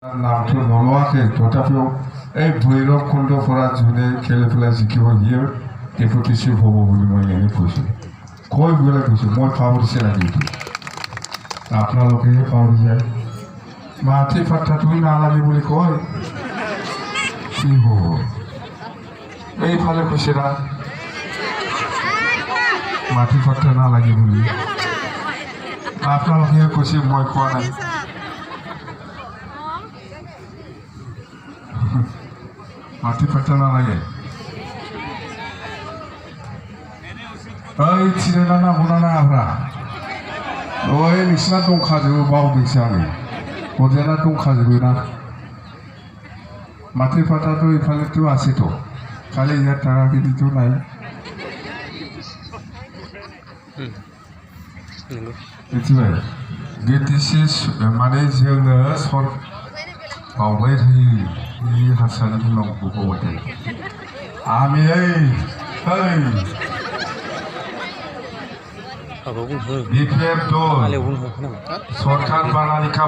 नामथ' नल'आखै तथापिও এই ভৈৰৱ কুণ্ড পৰা যোনে খেলি পেলাই জিকিব দিয়ে ডেপুটেশ্যন হ'ব বুলি মই এনে কৈছোঁ কৈ পেলাই কৈছোঁ মই পাহৰিছে নেকি আপোনালোকেহে পাহৰি যায় মাটি পাত্তাটো নালাগে বুলি কয় কি হ'ব এইফালে কৈছে না মাটি পাত্তা নালাগে বুলি আপোনালোকেহে কৈছে মই কোৱা নাই माटी पट्टा ना लगे ओइ चिराना ना बुनाना आब्रा ओइ निसिना दंखाजोबो बावदोंसो आङो हरजाना दंखाजोबो ना माटी पट्टाथ' इफालेथ' आसेथ' खालि इयार थाङाखै बिथ' नाय मिथिबाय बिटिसि माने जोङो बावबाय थायो बे हारसानि बुंनांगौखौ बावबाय थायो आमि बिपिएफ दल सरकार बानालिखा